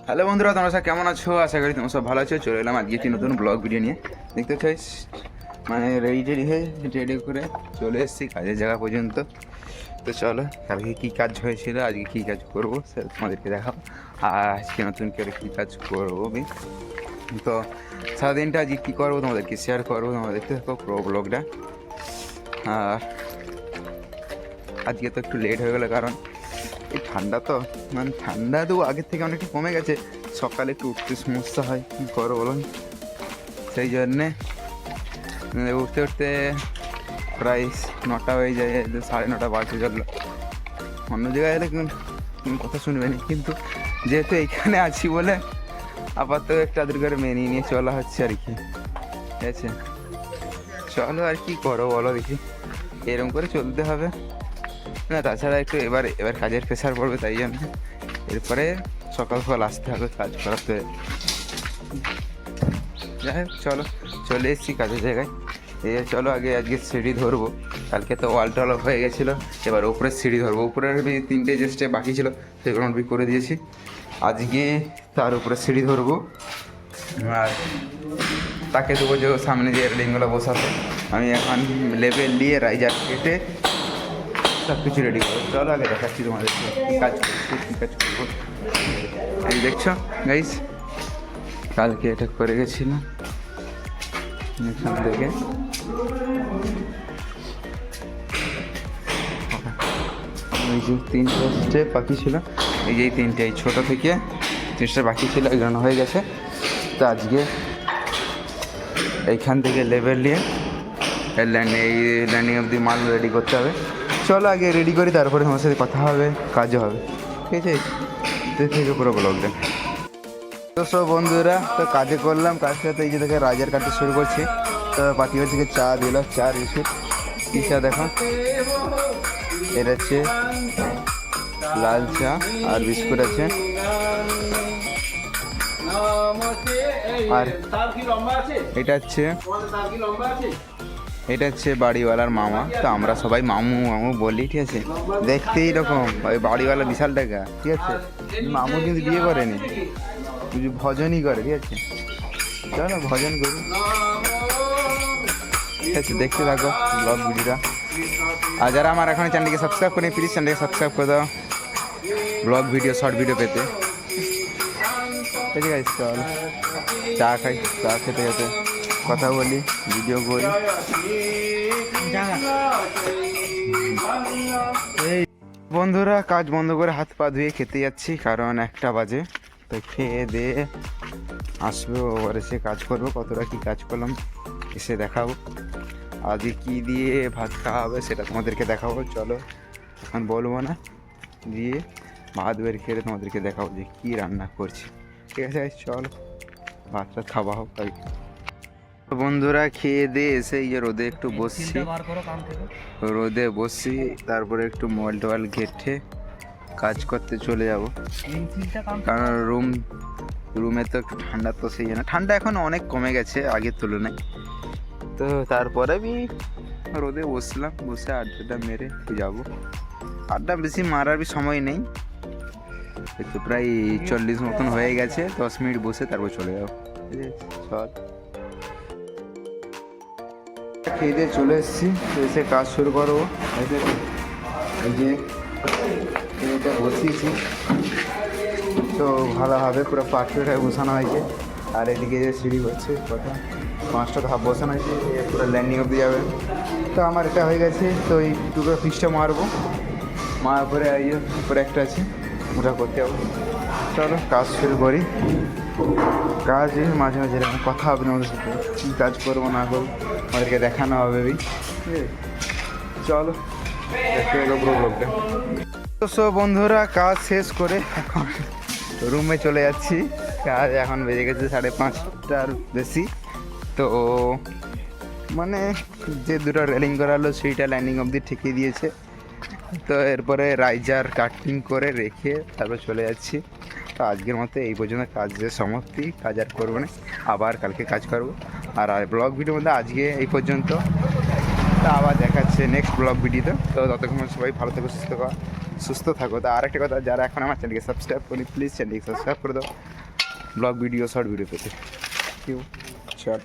Hello বন্ধুরা, তোমরা সব কেমন আছো? আশা করি তোমরা সব ভালো আছো। চলে এলাম আজকে একটি নতুন ব্লগ ভিডিও নিয়ে। দেখতে চাইস মানে রেডি হয়ে রেডি করে চলে এসেছি কাজের জায়গা পর্যন্ত। তো চলো, কালকে কী কাজ হয়েছিল, আজকে কী কাজ করবো সেটা তোমাদেরকে দেখাবো। আর আজকে নতুন করে কী কাজ করবো আমি, তো সারাদিনটা আজকে কী করবো তোমাদেরকে শেয়ার করবো। তোমরা দেখতে থাকো পুরো ব্লগটা। আর আজকে তো একটু লেট হয়ে গেলো, কারণ এই ঠান্ডা তো মানে ঠান্ডা তো আগের থেকে অনেকটা কমে গেছে। সকালে একটু উঠতে সমস্যা হয়, কী করো বলুন। সেই জন্যে উঠতে উঠতে প্রায় 9টা হয়ে যায়, 9:30 বাজতে চললো। অন্য জায়গায় এলে তুমি কথা শুনবে না, কিন্তু যেহেতু এইখানে আছি বলে আপাতত একটু আদর করে মেনে নিয়ে চলা হচ্ছে আর কি। ঠিক আছে, চলো আর কি করো বলো দেখি, এরকম করে চলতে হবে না। তাছাড়া একটু এবার কাজের প্রেশার পড়বে, তাই জন্য এরপরে সকাল সকাল আসতে হবে কাজ করাতে। যাই হোক, চলো চলে এসেছি কাজের জায়গায়। চলো আজকে সিঁড়ি ধরবো। কালকে তো ওয়াল টল হয়ে গেছিলো, এবার উপরে সিঁড়ি ধরবো। উপরের 3টে যে স্টেপ বাকি ছিল সেগুলো করে দিয়েছি। আজকে তার উপরে সিঁড়ি ধরবো, আর তাকে দেবো যে সামনে যে রেলিংগুলো বসাতে। আমি এখন লেবেল দিয়ে রাইজার কেটে সব কিছু রেডি করবো। চলো আগে দেখাচ্ছি তোমাদেরকে কী কাজ করছি, কী কাজ করবো। এই দেখছো গাইস, কালকে এটা করে গেছিলাম এখান থেকে। ওই যে 3টে স্টেপ বাকি ছিল, এই যে 3টে, এই ছোটো থেকে 3টে বাকি ছিল, এগুলো হয়ে গেছে। তো আজকে এইখান থেকে লেভেল নিয়ে এই ল্যান্ডিং অবধি মাল রেডি করতে হবে। চলো আগে রেডি করি, তারপরে তোমার সাথে কথা হবে, কাজও হবে। ঠিক আছে, থেকে পুরো ব্লগটা। তো সব বন্ধুরা, তো কাজে করলাম, কাজ করতে এই যে দেখে রাজার কাটতে শুরু করছি। তো পাখির থেকে চা দিল, চা বিস্কুট। কী চা দেখো, এটা হচ্ছে লাল চা আর বিস্কুট আছে। আর এটা হচ্ছে বাড়িওয়ালার মামা। তো আমরা সবাই মামু মামু বলি, ঠিক আছে। দেখতে এইরকম, ওই বাড়িওয়ালা বিশাল টাকা, ঠিক আছে। মামু কিন্তু বিয়ে করেনি, ভজনই করে, ঠিক আছে। চলো ভজন করি, ঠিক আছে। দেখতে থাকো ব্লগ ভিডিওটা। আর যারা আমার এখন চ্যানেলকে সাবস্ক্রাইব করেনি, প্লিজ চ্যানেলকে সাবস্ক্রাইব করে দাও ব্লগ ভিডিও, শর্ট ভিডিও পেতে। ঠিক আছে, চল চা খাই, চা খেতে খেতে কথা বলি, ভিডিও করি। এই বন্ধুরা, কাজ বন্ধ করে হাত পা ধুয়ে খেতে যাচ্ছি, কারণ 1টা বাজে। তো খেয়ে দিয়ে আসবো, ওর এসে কাজ করবো। কতটা কী কাজ করলাম এসে দেখাবো। আজকে কী দিয়ে ভাত খাওয়া হবে সেটা তোমাদেরকে দেখাবো। চলো এখন বলবো না, দিয়ে ভাত বের খেয়ে তোমাদেরকে দেখাবো যে কী রান্না করছি। ঠিক আছে, চলো ভাতটা খাওয়া হোক। বন্ধুরা, খেয়ে দিয়ে এসে এই যে রোদে একটু বসছি, রোদে বসছি। তারপরে একটু মোবাইল টোবাইল ঘেটে কাজ করতে চলে যাব, কারণ রুমে তো একটু ঠান্ডা, তো সেই জন্য ঠান্ডা এখন অনেক কমে গেছে আগের তুলনায়। তো তারপরে আমি রোদে বসলাম, বসে আড্ডাটা মেরে যাবো। আড্ডা বেশি মারার সময় নেই, তো প্রায় 40 মতন হয়ে গেছে। 10 মিনিট বসে তারপর চলে যাবো। চল, খেয়ে দিয়ে চলে এসেছি, এসে কাজ শুরু করবো। এই যে এটা বসিয়েছি, তো ভালোভাবে পুরো পারফেক্ট হয়ে বসানো হয়েছে। আর এদিকে যে সিঁড়ি হচ্ছে, কথা 5টা ধাপ বসানো হয়েছে, পুরো ল্যান্ডিং অব্দি যাবে। তো আমার এটা হয়ে গেছে, তো এই দুটো পিসটা মারবো, মারার পরে এই উপরে একটা আছে, ওটা করতে হবে। চলো কাজ শুরু করি। কাজ মাঝে মাঝে এরকম কথা হবে আমাদের সাথে, কী কাজ করবো না করবো আমাদেরকে দেখানো হবে। ঠিক আছে, চলো দেখতে পুরো ব্লগটা। তো সব বন্ধুরা, কাজ শেষ করে এখন রুমে চলে যাচ্ছি। কাজ এখন বেজে গেছে 5:30টার বেশি। তো মানে যে দুটো রেলিং করালো সেইটা ল্যান্ডিং অবধি ঠেকিয়ে দিয়েছে। তো এরপরে রাইজার কাটিং করে রেখে তারপর চলে যাচ্ছি। তো আজকের মতো এই পর্যন্ত কাজের সমাপ্তি, কাজ আর করবো না, আবার কালকে কাজ করবো। আর ব্লগ ভিডিওর মধ্যে আজকে এই পর্যন্ত। তো আবার দেখাচ্ছে নেক্সট ব্লগ ভিডিওতে। তো ততক্ষণ সবাই ভালো থাকো, সুস্থ থাকো। তো আরেকটা কথা, যারা এখন আমার চ্যানেলকে সাবস্ক্রাইব করি, প্লিজ চ্যানেলকে সাবস্ক্রাইব করে দাও। ব্লগ ভিডিও শর্ট ভিডিও পেতে। কিউ চাট